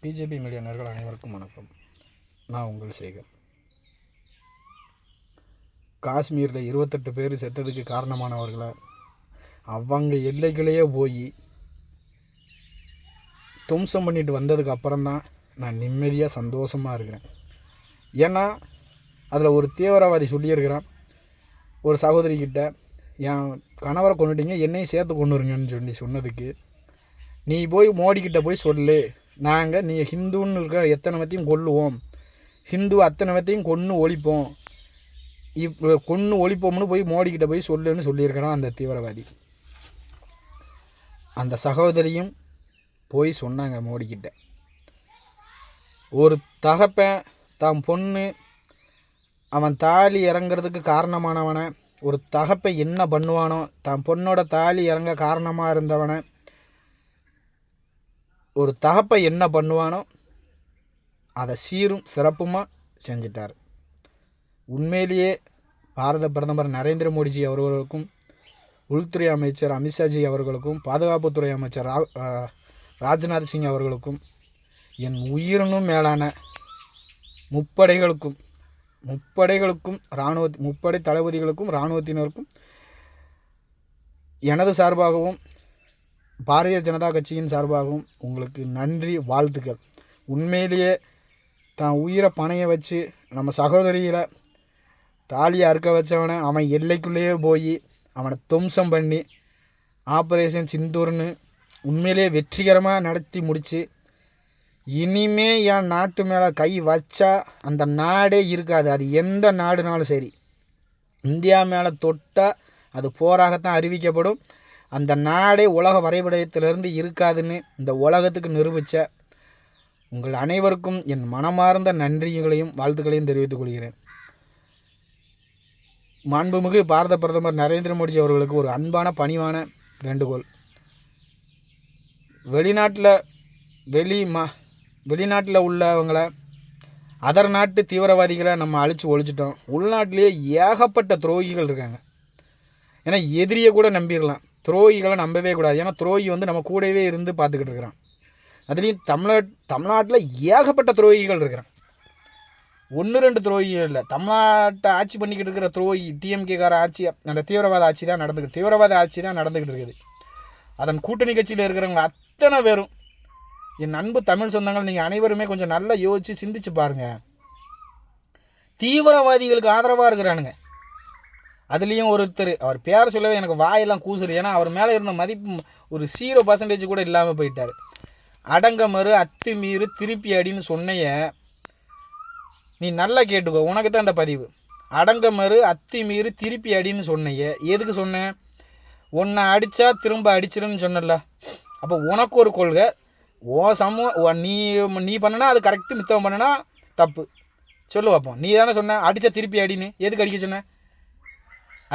BJP media நேயர்கள் அனைவருக்கும் வணக்கம். நான் உங்கள் சேகர். காஷ்மீரில் 28 பேர் செத்ததுக்கு காரணமானவர்களை அவங்க எல்லைகளையே போய் தும்சம் பண்ணிட்டு வந்ததுக்கு அப்புறம்தான் நான் நிம்மதியாக சந்தோஷமாக இருக்கிறேன். ஏன்னா அதில் ஒரு தீவிரவாதி சொல்லியிருக்கிறான் ஒரு சகோதரிக்கிட்ட, என் கணவரை கொண்டுட்டீங்க, என்னையும் சேர்த்து கொண்டுருங்கன்னு சொன்னதுக்கு நீ போய் மோடிக்கிட்ட போய் சொல்லு, நாங்கள் நீ ஹிந்துன்னு இருக்கிற எத்தனை பேத்தையும் கொல்லுவோம், ஹிந்து அத்தனை பேத்தையும் கொன்று ஒழிப்போம், இப்போ கொன்று ஒழிப்போம்னு போய் மோடிக்கிட்ட போய் சொல்லுன்னு சொல்லியிருக்கிறான் அந்த தீவிரவாதி. அந்த சகோதரியும் போய் சொன்னாங்க மோடிக்கிட்ட. ஒரு தகப்பன் தான் பொண்ணு அவன் தாலி இறங்கிறதுக்கு காரணமானவனை, ஒரு தகப்பன் என்ன பண்ணுவானோ தான் பொண்ணோட தாலி இறங்க காரணமாக இருந்தவனை, ஒரு தகப்பை என்ன பண்ணுவானோ அதை சீரும் சிறப்புமாக செஞ்சிட்டார். உண்மையிலேயே பாரத பிரதமர் நரேந்திர மோடிஜி அவர்களுக்கும், உள்துறை அமைச்சர் அமித்ஷாஜி அவர்களுக்கும், பாதுகாப்புத்துறை அமைச்சர் ராஜ்நாத் சிங் அவர்களுக்கும், என் உயிரினும் மேலான முப்படைகளுக்கும் முப்படை தளபதிகளுக்கும் இராணுவத்தினருக்கும் எனது சார்பாகவும் பாரதிய ஜனதா கட்சியின் சார்பாகவும் உங்களுக்கு நன்றி, வாழ்த்துக்கள். உண்மையிலேயே தான் உயிரை பணைய வச்சு நம்ம சகோதரியில் தாலியை அறுக்க வச்சவனை அவன் எல்லைக்குள்ளேயே போய் அவனை தும்சம் பண்ணி ஆப்ரேஷன் சிந்தூர்னு உண்மையிலேயே வெற்றிகரமாக நடத்தி முடித்து, இனிமே என் நாட்டு மேலே கை வச்சா அந்த நாடே இருக்காது. அது எந்த நாடுனாலும் சரி, இந்தியா மேலே தொட்டால் அது போராகத்தான் அறிவிக்கப்படும். அந்த நாடே உலக வரைபடத்திலிருந்து இருக்காதுன்னு இந்த உலகத்துக்கு நிரூபித்த உங்கள் அனைவருக்கும் என் மனமார்ந்த நன்றிகளையும் வாழ்த்துக்களையும் தெரிவித்துக் கொள்கிறேன். மாண்புமிகு பாரத பிரதமர் நரேந்திர மோடிஜி அவர்களுக்கு ஒரு அன்பான பணிவான வேண்டுகோள். வெளிநாட்டில் உள்ளவங்களை, அதர் நாட்டு தீவிரவாதிகளை நம்ம அழித்து ஒழிச்சிட்டோம். உள்நாட்டிலேயே ஏகப்பட்ட துரோகிகள் இருக்காங்க. ஏன்னா எதிரியை கூட நம்பிடலாம், துரோகிகளை நம்பவே கூடாது. ஏன்னா துரோகி நம்ம கூடவே இருந்து பார்த்துக்கிட்டு இருக்கிறான். அதுலேயும் தமிழ்நாட்டில் ஏகப்பட்ட துரோகிகள் இருக்கிறான். 1-2 துரோகிகள் இல்லை, தமிழ்நாட்டை ஆட்சி பண்ணிக்கிட்டு இருக்கிற துரோகி டிஎம்கேக்கார ஆட்சி, அந்த தீவிரவாத ஆட்சி தான் நடந்துக்கிட்டு இருக்குது. அதன் கூட்டணி கட்சியில் இருக்கிறவங்க அத்தனை பேரும், என் அன்பு தமிழ் சொந்தங்கள், நீங்கள் அனைவருமே கொஞ்சம் நல்லா யோசித்து சிந்திச்சு பாருங்கள். தீவிரவாதிகளுக்கு ஆதரவாக இருக்கிறானுங்க. அதுலேயும் ஒருத்தர், அவர் பேரை சொல்லவே எனக்கு வாயெல்லாம் கூசுரு. ஏன்னா அவர் மேலே இருந்த மதிப்பு ஒரு 0% கூட இல்லாமல் போயிட்டார். அடங்கமறு அத்துமீறு திருப்பி அடின்னு சொன்னைய நீ நல்லா கேட்டுக்கோ, உனக்கு தான் அந்த பதிவு. அடங்கமறு அத்துமீறு திருப்பி அடின்னு சொன்னைய எதுக்கு சொன்னேன்? உன்னை அடித்தா திரும்ப அடிச்சிருன்னு சொன்னல. அப்போ உனக்கு ஒரு கொள்கை, நீ பண்ணனா அது கரெக்டு, மித்தம் பண்ணனா தப்பு. சொல்லு பார்ப்போம். நீ தானே சொன்ன அடித்தா திருப்பி அடின்னு, எதுக்கு அடிக்க சொன்ன?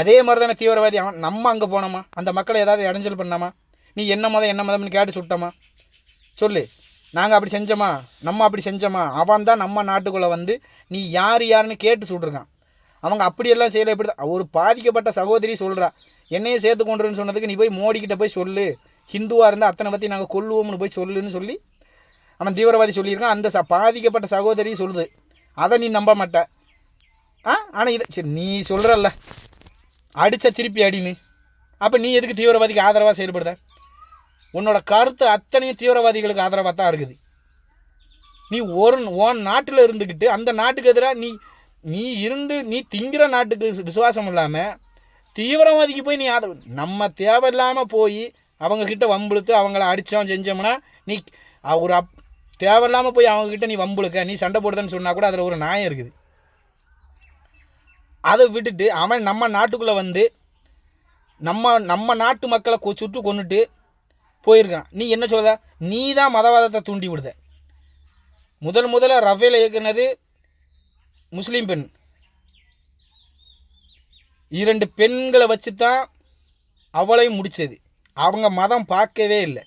அதே மாதிரி தானே தீவிரவாதி. நம்ம அங்கே போனோமா? அந்த மக்களை ஏதாவது இடைஞ்சல் பண்ணாமா? நீ என்ன மதம்னு கேட்டு சுட்டோமா? சொல்லு. நாங்கள் அப்படி செஞ்சோமா? நம்ம அப்படி செஞ்சோமா? அவன் தான் நம்ம நாட்டுக்குள்ளே நீ யாருன்னு கேட்டு சுட்ருக்கான். அவங்க அப்படியெல்லாம் செய்யலை. இப்படி தான் ஒரு பாதிக்கப்பட்ட சகோதரி சொல்கிறா, என்னையே சேர்த்து கொண்டுருன்னு சொன்னதுக்கு நீ போய் மோடிக்கிட்ட போய் சொல்லு, ஹிந்துவாக இருந்தால் அத்தனை பற்றி நாங்கள் கொல்லுவோம்னு போய் சொல்லுன்னு சொல்லி அவன் தீவிரவாதி சொல்லியிருக்கான். அந்த பாதிக்கப்பட்ட சகோதரி சொல்லுது, அதை நீ நம்ப மாட்ட. ஆனால் இதை சரி நீ சொல்கிறல்ல அடித்தா திருப்பி அடின்னு, அப்போ நீ எதுக்கு தீவிரவாதிக்கு ஆதரவாக செயல்படுத? உன்னோட கருத்து அத்தனையும் தீவிரவாதிகளுக்கு ஆதரவாக தான் இருக்குது. நீ உன் நாட்டில் இருந்துக்கிட்டு அந்த நாட்டுக்கு எதிராக நீ திங்கிற நாட்டுக்கு விசுவாசம் இல்லாமல் தீவிரவாதிக்கு போய் நீ ஆதரவு. நம்ம தேவையில்லாமல் போய் அவங்கக்கிட்ட வம்புழுத்து அவங்கள அடித்தோம் செஞ்சோம்னா, நீ ஒரு தேவையில்லாமல் போய் அவங்கக்கிட்ட நீ வம்புழுக்க, நீ சண்டை போடுறதுன்னு சொன்னால் கூட அதில் ஒரு நியாயம் இருக்குது. அதை விட்டுட்டு அவன் நம்ம நாட்டுக்குள்ளே நம்ம நாட்டு மக்களை சுட்டு கொண்டுட்டு போயிருக்கான். நீ என்ன சொல்லுத? நீ தான் மதவாதத்தை தூண்டி விடுத. முதல்ல ரஃபேல் இயக்குனது முஸ்லீம் பெண். 2 பெண்களை வச்சு தான் அவளையும் முடித்தது. அவங்க மதம் பார்க்கவே இல்லை.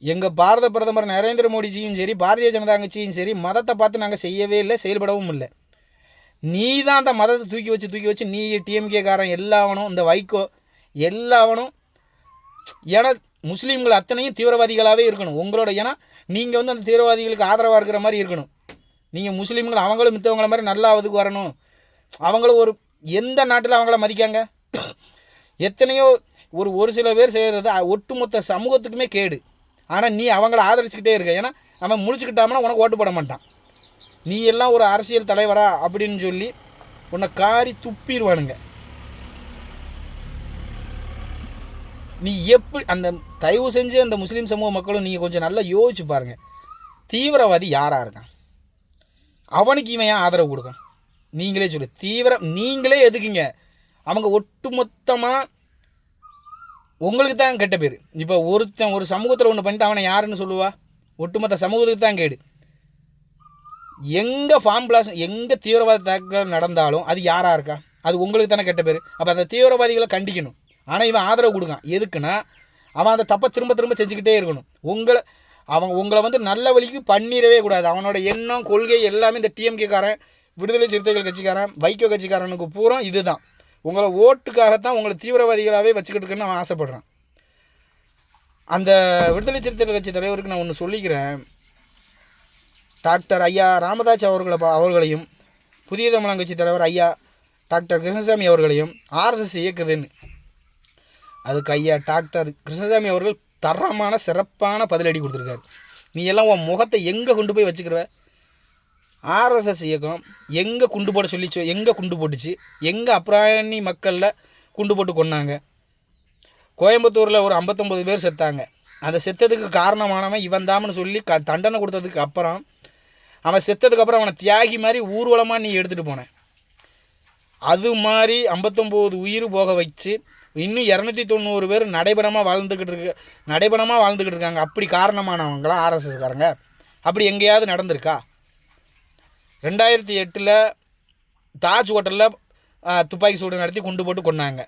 எங்கள் பாரத பிரதமர் நரேந்திர மோடிஜியும் சரி, பாரதிய ஜனதா கட்சியும் சரி, மதத்தை பார்த்து நாங்கள் செய்யவே இல்லை, செயல்படவும் இல்லை. நீ தான் அந்த மதத்தை தூக்கி வச்சு நீ டிஎம்கேக்காரன் எல்லாவனும், இந்த வைகோ எல்லாவனும். ஏன்னா முஸ்லீம்கள் அத்தனையும் தீவிரவாதிகளாகவே இருக்கணும் உங்களோட. ஏன்னா நீங்கள் வந்து அந்த தீவிரவாதிகளுக்கு ஆதரவாக இருக்கிற மாதிரி இருக்கணும். நீங்கள் முஸ்லீம்கள் அவங்களும் மித்தவங்கள மாதிரி நல்லா அதுக்கு வரணும். அவங்களும் ஒரு எந்த நாட்டில் அவங்கள மதிக்காங்க? எத்தனையோ ஒரு சில பேர் செய்கிறது ஒட்டுமொத்த சமூகத்துக்குமே கேடு. ஆனால் நீ அவங்கள ஆதரிச்சுக்கிட்டே இருக்க. ஏன்னா அவன் முடிச்சுக்கிட்டாமனா உனக்கு ஓட்டு போட மாட்டான். நீ எல்லாம் ஒரு அரசியல் தலைவரா அப்படின்னு சொல்லி உன்னை காரி துப்பிடுவானுங்க. நீ எப்படி அந்த தயவு செஞ்சு அந்த முஸ்லீம் சமூக மக்களும் நீங்கள் கொஞ்சம் நல்லா யோசிச்சு பாருங்கள். தீவிரவாதி யாராக இருக்கான்? அவனுக்கு இவன் ஏன் ஆதரவு கொடுக்கான்? நீங்களே சொல்லு. நீங்களே எதுக்குங்க? அவங்க ஒட்டுமொத்தமாக உங்களுக்கு தான் கெட்ட பேர். இப்போ ஒருத்தன் ஒரு சமூகத்தில் ஒன்று பண்ணிட்டு அவனை யாருன்னு சொல்லுவா? ஒட்டுமொத்த சமூகத்துக்கு தான் கேடு. எங்கே ஃபார்ம் பிளாஸ் எங்கே தீவிரவாத தாக்குதல் நடந்தாலும் அது யாராக இருக்கா? அது உங்களுக்கு தானே கெட்ட பேர். அப்போ அந்த தீவிரவாதிகளை கண்டிக்கணும். ஆனால் இவன் ஆதரவு கொடுக்கான். எதுக்குன்னா அவன் அந்த தப்பை திரும்ப திரும்ப செஞ்சுக்கிட்டே இருக்கணும். உங்களை வந்து நல்ல வழிக்கு பண்ணிடவே கூடாது. அவனோட எண்ணம் கொள்கை எல்லாமே இந்த டிஎம்கேக்காரன், விடுதலை சிறுத்தைகள் கட்சிக்காரன், வைகோ கட்சிக்காரனுக்கு பூரா இதுதான். உங்களை ஓட்டுக்காகத்தான் உங்களை தீவிரவாதிகளாகவே வச்சுக்கிட்டு இருக்குன்னு அவன் ஆசைப்படுறான். அந்த விடுதலை சிறுத்தைகள் கட்சி தலைவருக்கு நான் ஒன்று சொல்லிக்கிறேன். டாக்டர் ஐயா ராமதாஸ் அவர்களையும் புதிய தமிழகம் கட்சி தலைவர் ஐயா டாக்டர் கிருஷ்ணசாமி அவர்களையும் ஆர்எஸ்எஸ் இயக்குதுன்னு, அதுக்கு ஐயா டாக்டர் கிருஷ்ணசாமி அவர்கள் தரமான சிறப்பான பதிலடி கொடுத்துருக்காரு. நீ எல்லாம் உன் முகத்தை எங்கே கொண்டு போய் வச்சுக்கிற? ஆர்எஸ்எஸ் இயக்கம் எங்கே குண்டு போட சொல்லிச்சோ எங்கே குண்டு போட்டுச்சு? எங்கே அப்ராணி மக்களில் குண்டு போட்டு கொன்னாங்க? கோயம்புத்தூரில் ஒரு 59 பேர் செத்தாங்க. அந்த செத்ததுக்கு காரணமானவன் இவன் தாம்னு சொல்லி தண்டனை கொடுத்ததுக்கு அப்புறம் அவன் செத்ததுக்கப்புறம் அவனை தியாகி மாதிரி ஊர்வலமாக நீ எடுத்துகிட்டு போனேன். அது மாதிரி 59 உயிர் போக வச்சு இன்னும் 290 பேர் நடைபெறமாக வாழ்ந்துக்கிட்டு இருக்காங்க. அப்படி காரணமானவங்களா ஆர்எஸ்எஸ்காரங்க? அப்படி எங்கேயாவது நடந்திருக்கா? 2008 தாஜ் ஹோட்டலில் துப்பாக்கி சூடு நடத்தி குண்டு போட்டு கொன்னாங்க.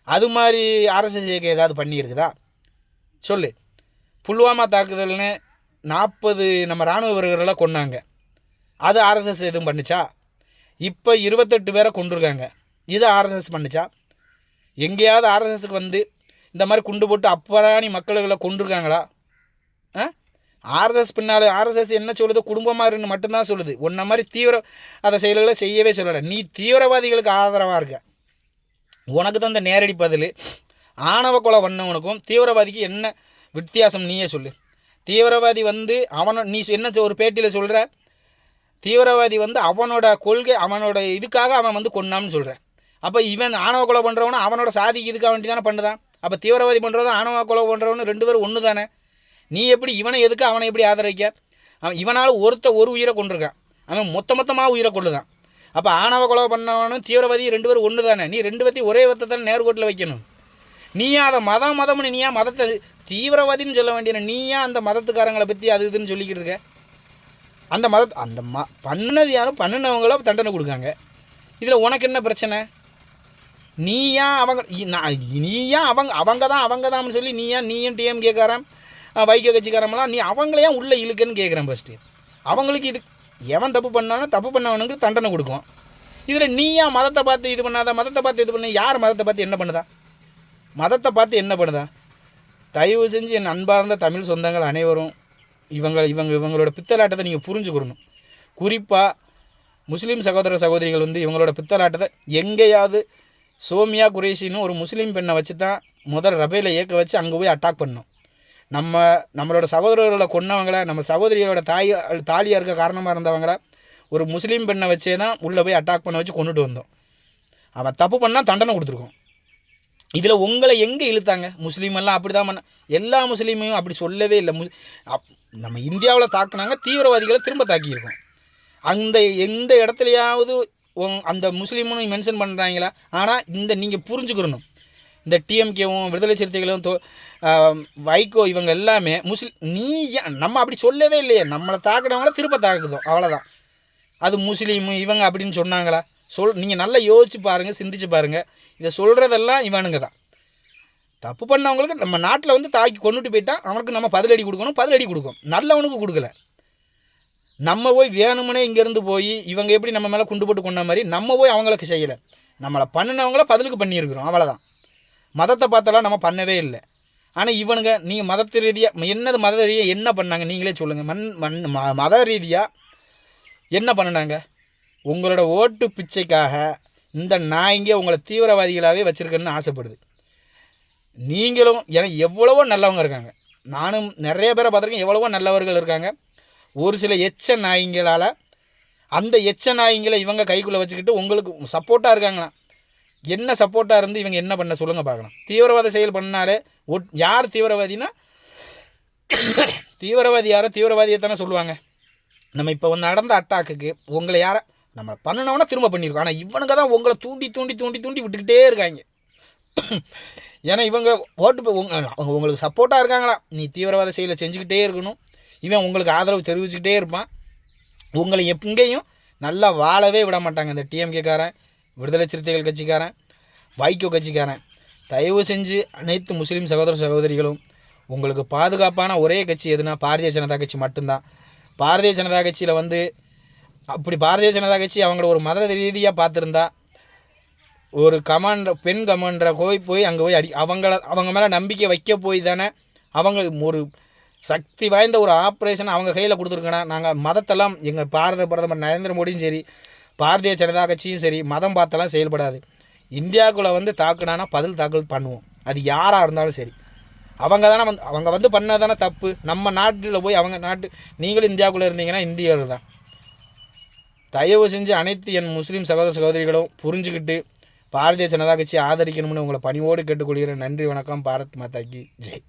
அது மாதிரி ஆர்எஸ்எஸ் இயக்கம் ஏதாவது பண்ணியிருக்குதா? சொல்லு. புல்வாமா தாக்குதல்னு 40 நம்ம இராணுவ வீரர்களை கொன்னாங்க. அது ஆர்எஸ்எஸ் எதுவும் பண்ணுச்சா? இப்போ 28 பேரை கொண்டிருக்காங்க. இது ஆர்எஸ்எஸ் பண்ணுச்சா? எங்கேயாவது ஆர்எஸ்எஸ்க்கு வந்து இந்த மாதிரி குண்டு போட்டு அப்புறாணி மக்களுகளை கொண்டிருக்காங்களா? ஆர்எஸ்எஸ் பின்னால் ஆர்எஸ்எஸ் என்ன சொல்லுது? குடும்பமாக இருக்குன்னு மட்டும்தான் சொல்லுது. உன்ன மாதிரி தீவிர செயல்களை செய்யவே சொல்லலை. நீ தீவிரவாதிகளுக்கு ஆதரவாக இருக்க. உனக்கு தான் இந்த நேரடி பதில். ஆணவ கொலை பண்ணவனுக்கும் தீவிரவாதிக்கு என்ன வித்தியாசம் நீயே சொல்லு. தீவிரவாதி வந்து நீ என்ன ஒரு பேட்டியில் சொல்கிற? தீவிரவாதி வந்து அவனோட கொள்கை அவனோட இதுக்காக அவன் வந்து கொன்னான்னு சொல்கிறேன். அப்போ இவன் ஆணவ கொலை பண்ணுறவனா அவனோட சாதிக்கு இதுக்காக வேண்டி தானே பண்ணுதான். அப்போ தீவிரவாதி பண்ணுறதும் ஆணவ கொலை பண்ணுறவனு 2 பேரும் ஒன்று தானே. நீ எப்படி இவனை எதுக்கு அவனை எப்படி ஆதரிக்க? அவன் இவனால் ஒரு உயிரை கொண்டிருக்கான். அவன் மொத்தமாக உயிரை கொள்ளுதான். அப்போ ஆணவ கொலை பண்ணவனும் தீவிரவாதி 2 பேரும் ஒன்று தானே. நீ 2 பேர்த்தையும் ஒரே வத்தத்தானே நேர்கோட்டில் வைக்கணும். நீயா அதை மதம்னு நீயா மதத்தை தீவிரவாதின்னு சொல்ல வேண்டிய நீயா அந்த மதத்துக்காரங்களை பற்றி அது இதுன்னு சொல்லிக்கிட்டு இருக்க? அந்த பண்ணது யாரும் பண்ணினவங்கள தண்டனை கொடுக்காங்க. இதில் உனக்கு என்ன பிரச்சனை? நீயா அவங்க தான் சொல்லி நீயும் டிஎம்கேக்காரன் வைகோ கட்சிக்காரமெல்லாம் நீ அவங்களையா உள்ளே இழுக்குன்னு கேட்குறேன். ஃபஸ்ட்டு அவங்களுக்கு இது எவன் தப்பு பண்ணவனுக்கு தண்டனை கொடுக்கும். இதில் நீயா மதத்தை பார்த்து இது பண்ணாத, மதத்தை பார்த்து இது பண்ண. யார் மதத்தை பார்த்து என்ன பண்ணுதா? மதத்தை பார்த்து என்ன பண்ணுதா? தயவு செஞ்சு என் அன்பார்ந்த தமிழ் சொந்தங்கள் அனைவரும் இவங்களோட பித்தலாட்டத்தை நீங்கள் புரிஞ்சுக்கணும். குறிப்பாக முஸ்லீம் சகோதரிகள் வந்து இவங்களோட பித்தலாட்டத்தை எங்கேயாவது சோமியா குரேஷின்னு ஒரு முஸ்லீம் பெண்ணை வச்சு தான் முதல் ரபேலை இயக்க வச்சு அங்கே போய் அட்டாக் பண்ணோம். நம்மளோட சகோதரர்களை கொன்னவங்கள, நம்ம சகோதரிகளோட தாலியாக இருக்க காரணமாக இருந்தவங்கள ஒரு முஸ்லீம் பெண்ணை வச்சே தான் உள்ளே போய் அட்டாக் பண்ண வச்சு கொண்டுட்டு வந்தோம். அவன் தப்பு பண்ணால் தண்டனை கொடுத்துருக்கோம். இதில் உங்களை எங்கே இழுத்தாங்க? முஸ்லீம் எல்லாம் அப்படி தான் பண்ண. எல்லா முஸ்லீமையும் அப்படி சொல்லவே இல்லை. நம்ம இந்தியாவில் தாக்குனாங்க, தீவிரவாதிகளை திரும்ப தாக்கியிருக்கோம். எந்த இடத்துலையாவது அந்த முஸ்லீம்னு மென்ஷன் பண்ணுறாங்களா? ஆனால் நீங்கள் புரிஞ்சுக்கிறணும், இந்த டிஎம்கேவும் விடுதலை சிறுத்தைகளும் வைகோ இவங்க எல்லாமே நம்ம அப்படி சொல்லவே இல்லையே. நம்மளை தாக்குனவங்கள திரும்ப தாக்குதோம், அவ்வளோதான். அது முஸ்லீமு இவங்க அப்படின்னு சொன்னாங்களா? நீங்கள் நல்லா யோசிச்சு பாருங்கள், சிந்திச்சு பாருங்கள். இதை சொல்கிறதெல்லாம் இவனுங்க தான். தப்பு பண்ணவங்களுக்கு நம்ம நாட்டில் வந்து தாக்கி கொண்டுட்டு போயிட்டான், அவனுக்கு நம்ம பதிலடி கொடுக்கும். நல்லவனுக்கு கொடுக்கல. நம்ம போய் வேணுமுனே இங்கேருந்து போய் இவங்க எப்படி நம்ம மேலே குண்டு போட்டு கொண்ட மாதிரி நம்ம போய் அவங்களுக்கு செய்யலை. நம்மளை பண்ணினவங்கள பதிலுக்கு பண்ணியிருக்கிறோம், அவ்வளோதான். மதத்தை பார்த்தெல்லாம் நம்ம பண்ணவே இல்லை. ஆனால் இவனுங்க நீங்கள் மதத்து ரீதியாக என்னது மத ரீதியாக என்ன பண்ணாங்க நீங்களே சொல்லுங்கள். மத ரீதியாக என்ன பண்ணினாங்க? உங்களோட ஓட்டு பிச்சைக்காக இந்த நாய்ங்க உங்களை தீவிரவாதிகளாகவே வச்சுருக்கணுன்னு ஆசைப்படுது. நீங்களும் ஏன்னா எவ்வளவோ நல்லவங்க இருக்காங்க, நானும் நிறைய பேரை பார்த்துருக்கேன், எவ்வளவோ நல்லவர்கள் இருக்காங்க. ஒரு சில எச்ச நாய்ங்களால் அந்த எச்ச நாய்ங்களை இவங்க கைக்குள்ளே வச்சுக்கிட்டு உங்களுக்கு சப்போர்ட்டாக இருக்காங்களா? என்ன சப்போர்ட்டாக இருந்து இவங்க என்ன பண்ண சொல்லுங்கள் பார்க்கலாம். தீவிரவாத செயல் பண்ணாலே யார் தீவிரவாதினா தீவிரவாதி யாரோ தீவிரவாதியை தானே சொல்லுவாங்க. நம்ம இப்போ நடந்த அட்டாக்குக்கு உங்களை யாரை நம்ம பண்ணினோன்னா திரும்ப பண்ணியிருக்கோம். ஆனால் இவனுங்க தான் உங்களை தூண்டி தூண்டி தூண்டி தூண்டி விட்டுக்கிட்டே இருக்காங்க. ஏன்னா இவங்க அவங்க உங்களுக்கு சப்போர்ட்டாக இருக்காங்களா? நீ தீவிரவாத செயலை செஞ்சுக்கிட்டே இருக்கணும், இவன் உங்களுக்கு ஆதரவு தெரிவிச்சுக்கிட்டே இருப்பான். உங்களை எங்கேயும் நல்லா வாழவே விட மாட்டாங்க. இந்த டிஎம்கேக்காரன், விடுதலை சிறுத்தைகள் கட்சிக்காரன், வைகோ கட்சிக்காரன். தயவு செஞ்சு அனைத்து முஸ்லீம் சகோதர சகோதரிகளும் உங்களுக்கு பாதுகாப்பான ஒரே கட்சி எதுனா பாரதிய ஜனதா கட்சி மட்டும்தான். பாரதிய ஜனதா கட்சியில் அப்படி பாரதிய ஜனதா கட்சி அவங்கள ஒரு மத ரீதியாக பார்த்துருந்தா ஒரு பெண் கமாண்டரை போய் அங்கே போய் அவங்க மேலே நம்பிக்கை வைக்க போய் தானே அவங்க ஒரு சக்தி வாய்ந்த ஒரு ஆப்ரேஷன் அவங்க கையில் கொடுத்துருக்கணும். நாங்கள் மதத்தெல்லாம் எங்கள் பாரத பிரதமர் நரேந்திர மோடியும் சரி, பாரதிய ஜனதா கட்சியும் சரி, மதம் பார்த்தெல்லாம் செயல்படாது. இந்தியாவுக்குள்ளே தாக்குனானா பதில் தாக்கல் பண்ணுவோம், அது யாராக இருந்தாலும் சரி. அவங்க பண்ணது தானே தப்பு. நம்ம நாட்டில் போய் அவங்க நீங்களும் இந்தியாவுக்குள்ளே இருந்தீங்கன்னா இந்தியர்கள் தான். தயவு செஞ்சு அனைத்து என் முஸ்லீம் சகோதர சகோதரிகளும் புரிஞ்சுக்கிட்டு பாரதிய ஜனதா கட்சியை ஆதரிக்கணும்னு உங்களை பணிவோடு கேட்டுக்கொள்கிறேன். நன்றி, வணக்கம். பாரத் மாதா கி ஜெய்.